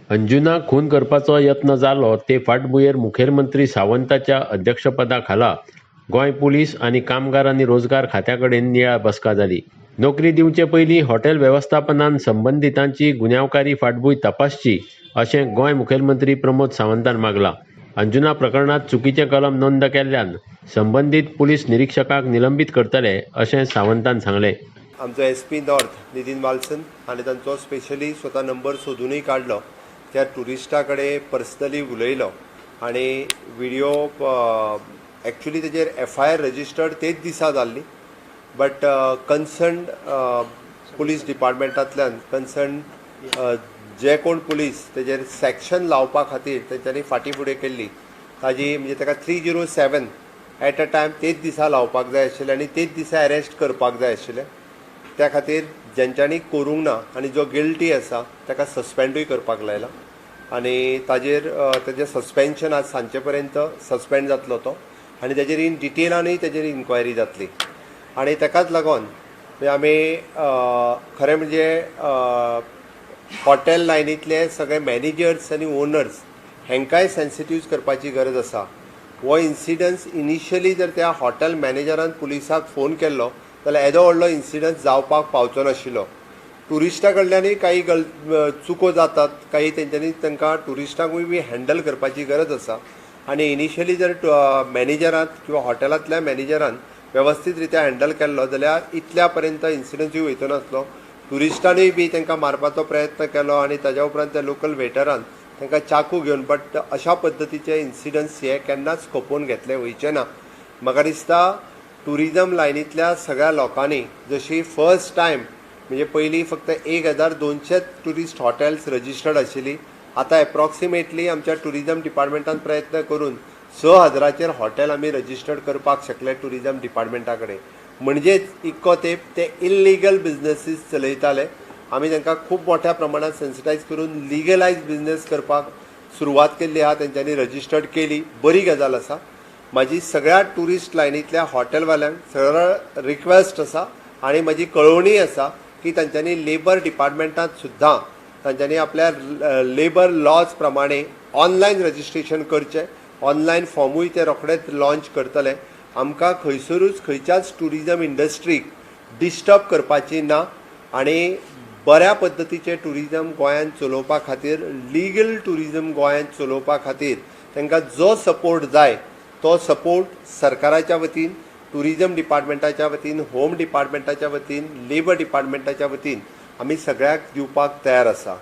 अंजुना खून करपाचो यत्न जालो ते फाटभुंयेर मुखेलमंत्री सावंताच्या अध्यक्षपदा गोंय पुलीस आनी कामगार आनी रोजगार खात्या कडेन नियाळ बसका जाली। नोकरी दिवचे पयलीं हॉटेल वेवस्थापनान संबंधितांची गुन्यांवकारी फाटभूंय तपासची अशें गोंय मुखेलमंत्री प्रमोद सावंतान मागलां। अंजुना प्रकरणात चुकीचे कलम नोंद केल्ल्यान संबंधीत पुलीस निरीक्षकाक निलंबीत करतले अशें सावंतान सांगलें। आमचो SP नॉर्थ नितीन वाल्सन हांणी तांचो स्पेशली स्वता नंबर सोदूनय काडलो, त्या टुरिस्टा कडेन पर्सनली उलयलो आनी व्हिडिओ एक्चुअली तेजेर FIR रजिस्टर्ड तेच दिसा जाल्ली, बट कन्सर्न पुलीस डिपार्टमेंटांतल्यान कन्सर्न जे कोण पुलीस तेजेर सेक्शन लावपा खातीर तेंच्यांनी फाटीं फुडें केल्ली ताजी म्हणजे ताका 307 एट अ टायम तेच दिसा लावपाक जाय आशिल्लें आनी तेच दिसा अरेस्ट करपाक जाय आशिल्लें। त्या खातीर जेंच्यांनी करूंक ना आनी जो गिल्टी आसा ताका सस्पेंडूय करपाक लायला आनी ताजेर तेजें सस्पेन्शन आज सांजे पर्यंत सस्पेंड जातलो तो आनी तेजेर इन डिटेलानूय तेजेर इन्क्वायरी जातली आनी ताकाच लागून आमी खरें म्हणजे हॉटेल लायनींतले सगळे मॅनेजर्स आनी ओनर्स हांकांय सेन्सिटिव्ह करपाची गरज आसा। हो इन्सिडन्स इनिशियली जर त्या हॉटेल मॅनेजरान पुलिसाक फोन केल्लो जाल्यार येदो व्हडलो इन्सिडन्स जावपाक पावचो नाशिल्लो। टुरिस्टा कडल्यानूय काही चुको जातात, काही तेंच्यांनी तांकां टुरिस्टांकूय बी हँडल करपाची गरज आसा आनी इनिशियली जर मॅनेजरान किंवा हॉटेलांतल्या मॅनेजरान वेवस्थीत रित्या हँडल केल्लो जाल्यार इतल्या पर्यंत इन्सिडन्सूय वयचो नासलो। टुरिस्टांनीय बी तांकां मारपाचो प्रयत्न केलो आनी ताज्या उपरांत त्या लोकल वेटरान तांकां चाकू घेवन, बट अशा पद्दतीचे इन्सिडन्स हे केन्नाच खपोवन घेतले वयचे ना। म्हाका दिसता टुरिजम लायनींतल्या सगळ्या लोकांनी जशी फर्स्ट टायम म्हणजे पयलीं फक्त 1200 टुरिस्ट हॉटेल्स रजिस्टर्ड आशिल्ली, आतां एप्रॉक्सिमेटली आमच्या टुरिजम डिपार्टमेंटान प्रयत्न करून 6000 हॉटेल आमी रजिस्टर्ड करपाक शकले टुरिजम डिपार्टमेंटा कडेन। म्हणजेच इतको तेंप ते इल्लिगल बिजनेसीस चलयताले, आमी तांकां खूब मोठ्या प्रमाणात सेन्सिटायज करून लिगलायज बिजनेस करपाक सुरवात केल्ली आहा, तेंच्यांनी रजिस्टर्ड केली, बरी गजाल आसा। म्हाजी सगळ्या टुरिस्ट लायनींतल्या हॉटेलवाल्यांक सरळ रिक्वेस्ट आसा आनी म्हजी कळवणी आसा की तांच्यांनी लेबर डिपार्टमेंटांत सुद्दां तांच्यांनी आपल्या लेबर लॉज प्रमाणे ऑनलायन रजिस्ट्रेशन करचें। ऑनलायन फॉर्मूय ते रोखडेच लॉन्च करतले। आमकां खंयसरूच खंयच्याच टुरिजम इंडस्ट्रीक डिस्टर्ब करपाची ना आनी बऱ्या पद्दतीचें टुरिजम गोंयांत चलोवपा खातीर, लिगल टुरिजम गोंयांत चलोवपा खातीर तांकां जो सपोर्ट जाय तो सपोर्ट सरकाराच्या वतीन, टुरिजम डिपार्टमेंटाच्या वतीन, होम डिपार्टमेंटाच्या वतीन, लेबर डिपार्टमेंटाच्या वतीन आमी सगळ्याक दिवपाक तयार आसा।